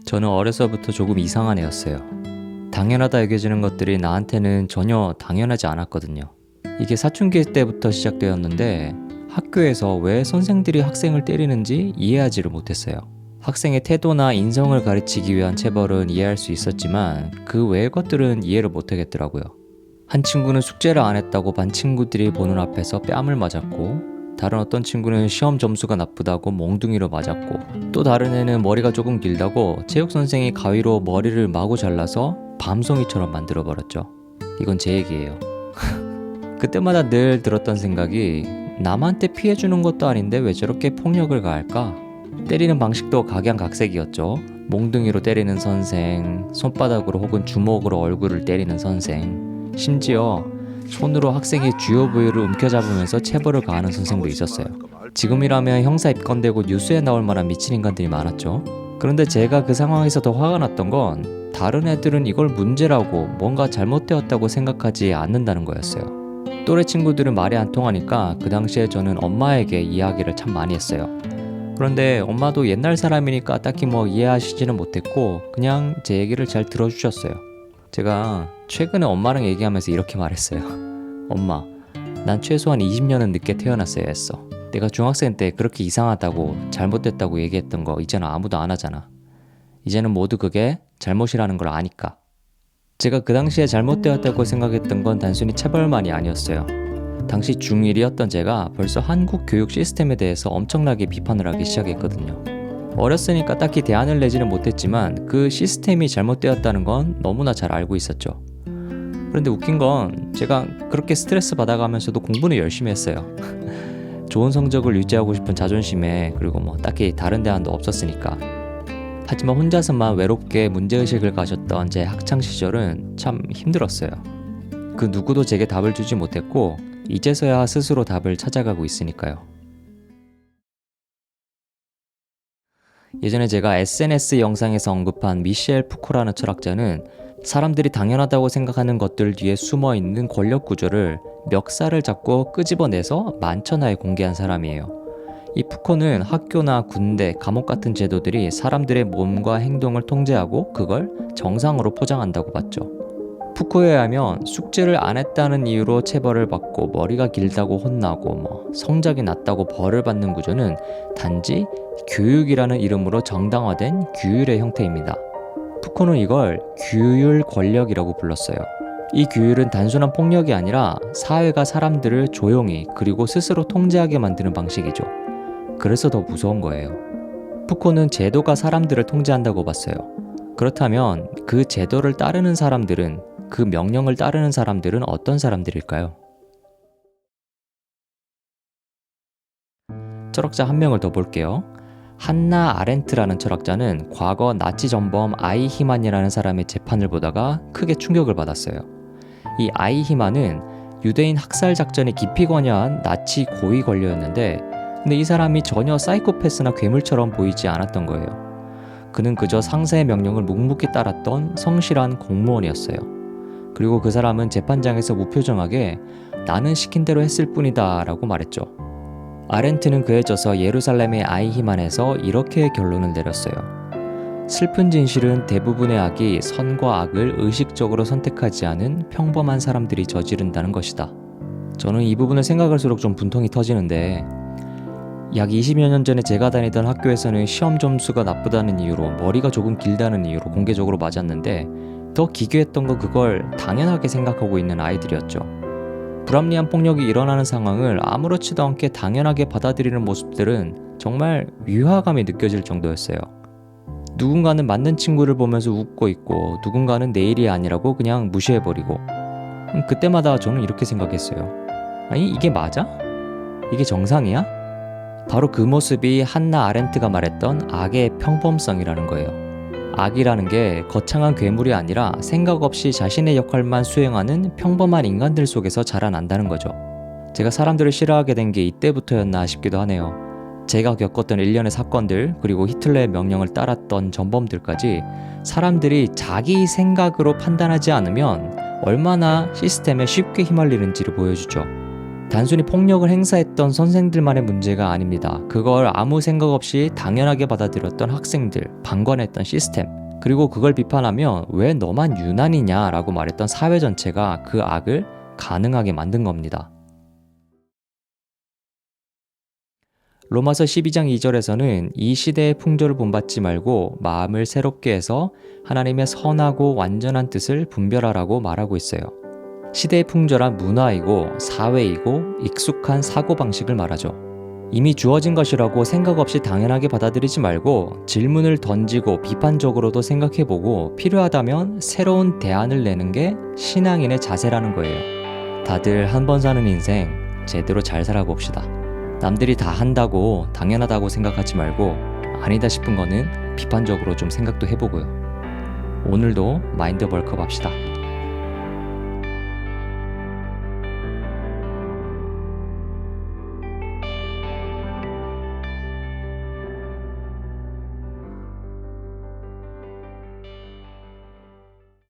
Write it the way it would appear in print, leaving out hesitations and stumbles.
저는 어려서부터 조금 이상한 애였어요. 당연하다 여겨지는 것들이 나한테는 전혀 당연하지 않았거든요. 이게 사춘기 때부터 시작되었는데 학교에서 왜 선생들이 학생을 때리는지 이해하지를 못했어요. 학생의 태도나 인성을 가르치기 위한 체벌은 이해할 수 있었지만 그 외의 것들은 이해를 못하겠더라고요. 한 친구는 숙제를 안 했다고 반 친구들이 보는 앞에서 뺨을 맞았고, 다른 어떤 친구는 시험 점수가 나쁘다고 몽둥이로 맞았고, 또 다른 애는 머리가 조금 길다고 체육 선생이 가위로 머리를 마구 잘라서 밤송이처럼 만들어버렸죠. 이건 제 얘기예요. 그때마다 늘 들었던 생각이, 남한테 피해주는 것도 아닌데 왜 저렇게 폭력을 가할까? 때리는 방식도 각양각색이었죠. 몽둥이로 때리는 선생, 손바닥으로 혹은 주먹으로 얼굴을 때리는 선생, 심지어 손으로 학생의 주요 부위를 움켜잡으면서 체벌을 가하는 선생도 있었어요. 지금이라면 형사 입건되고 뉴스에 나올 만한 미친 인간들이 많았죠. 그런데 제가 그 상황에서 더 화가 났던 건 다른 애들은 이걸 문제라고, 뭔가 잘못되었다고 생각하지 않는다는 거였어요. 또래 친구들은 말이 안 통하니까 그 당시에 저는 엄마에게 이야기를 참 많이 했어요. 그런데 엄마도 옛날 사람이니까 딱히 이해하시지는 못했고 그냥 제 얘기를 잘 들어주셨어요. 제가 최근에 엄마랑 얘기하면서 이렇게 말했어요. 엄마, 난 최소한 20년은 늦게 태어났어야 했어. 내가 중학생 때 그렇게 이상하다고 잘못됐다고 얘기했던 거 이제는 아무도 안 하잖아. 이제는 모두 그게 잘못이라는 걸 아니까. 제가 그 당시에 잘못되었다고 생각했던 건 단순히 체벌만이 아니었어요. 당시 중1이었던 제가 벌써 한국 교육 시스템에 대해서 엄청나게 비판을 하기 시작했거든요. 어렸으니까 딱히 대안을 내지는 못했지만 그 시스템이 잘못되었다는 건 너무나 잘 알고 있었죠. 그런데 웃긴 건 제가 그렇게 스트레스 받아가면서도 공부는 열심히 했어요. 좋은 성적을 유지하고 싶은 자존심에, 그리고 딱히 다른 대안도 없었으니까. 하지만 혼자서만 외롭게 문제의식을 가졌던 제 학창시절은 참 힘들었어요. 그 누구도 제게 답을 주지 못했고 이제서야 스스로 답을 찾아가고 있으니까요. 예전에 제가 SNS 영상에서 언급한 미셸 푸코라는 철학자는 사람들이 당연하다고 생각하는 것들 뒤에 숨어있는 권력 구조를 멱살을 잡고 끄집어내서 만천하에 공개한 사람이에요. 이 푸코는 학교나 군대, 감옥 같은 제도들이 사람들의 몸과 행동을 통제하고 그걸 정상으로 포장한다고 봤죠. 푸코에 의하면 숙제를 안 했다는 이유로 체벌을 받고 머리가 길다고 혼나고 성적이 낮다고 벌을 받는 구조는 단지 교육이라는 이름으로 정당화된 규율의 형태입니다. 푸코는 이걸 규율 권력이라고 불렀어요. 이 규율은 단순한 폭력이 아니라 사회가 사람들을 조용히 그리고 스스로 통제하게 만드는 방식이죠. 그래서 더 무서운 거예요. 푸코는 제도가 사람들을 통제한다고 봤어요. 그렇다면 그 제도를 따르는 사람들은, 그 명령을 따르는 사람들은 어떤 사람들일까요? 철학자 한 명을 더 볼게요. 한나 아렌트라는 철학자는 과거 나치 전범 아이히만이라는 사람의 재판을 보다가 크게 충격을 받았어요. 이 아이히만은 유대인 학살 작전에 깊이 관여한 나치 고위 관료였는데, 근데 이 사람이 전혀 사이코패스나 괴물처럼 보이지 않았던 거예요. 그는 그저 상사의 명령을 묵묵히 따랐던 성실한 공무원이었어요. 그리고 그 사람은 재판장에서 무표정하게 나는 시킨 대로 했을 뿐이다 라고 말했죠. 아렌트는 그에 져서 예루살렘의 아이히만에서 이렇게 결론을 내렸어요. 슬픈 진실은 대부분의 악이 선과 악을 의식적으로 선택하지 않은 평범한 사람들이 저지른다는 것이다. 저는 이 부분을 생각할수록 좀 분통이 터지는데, 약 20여 년 전에 제가 다니던 학교에서는 시험 점수가 나쁘다는 이유로, 머리가 조금 길다는 이유로 공개적으로 맞았는데, 더 기괴했던 건 그걸 당연하게 생각하고 있는 아이들이었죠. 불합리한 폭력이 일어나는 상황을 아무렇지도 않게 당연하게 받아들이는 모습들은 정말 위화감이 느껴질 정도였어요. 누군가는 맞는 친구를 보면서 웃고 있고 누군가는 내 일이 아니라고 그냥 무시해버리고, 그때마다 저는 이렇게 생각했어요. 아니, 이게 맞아? 이게 정상이야? 바로 그 모습이 한나 아렌트가 말했던 악의 평범성이라는 거예요. 악이라는 게 거창한 괴물이 아니라 생각 없이 자신의 역할만 수행하는 평범한 인간들 속에서 자라난다는 거죠. 제가 사람들을 싫어하게 된 게 이때부터였나 싶기도 하네요. 제가 겪었던 일련의 사건들, 그리고 히틀러의 명령을 따랐던 전범들까지 사람들이 자기 생각으로 판단하지 않으면 얼마나 시스템에 쉽게 휘말리는지를 보여주죠. 단순히 폭력을 행사했던 선생들만의 문제가 아닙니다. 그걸 아무 생각 없이 당연하게 받아들였던 학생들, 방관했던 시스템, 그리고 그걸 비판하면 왜 너만 유난이냐라고 말했던 사회 전체가 그 악을 가능하게 만든 겁니다. 로마서 12장 2절에서는 이 시대의 풍조를 본받지 말고 마음을 새롭게 해서 하나님의 선하고 완전한 뜻을 분별하라고 말하고 있어요. 시대의 풍조란 문화이고 사회이고 익숙한 사고방식을 말하죠. 이미 주어진 것이라고 생각 없이 당연하게 받아들이지 말고 질문을 던지고 비판적으로도 생각해보고 필요하다면 새로운 대안을 내는 게 신앙인의 자세라는 거예요. 다들 한 번 사는 인생 제대로 잘 살아봅시다. 남들이 다 한다고 당연하다고 생각하지 말고 아니다 싶은 거는 비판적으로 좀 생각도 해보고요. 오늘도 마인드 벌크업 합시다.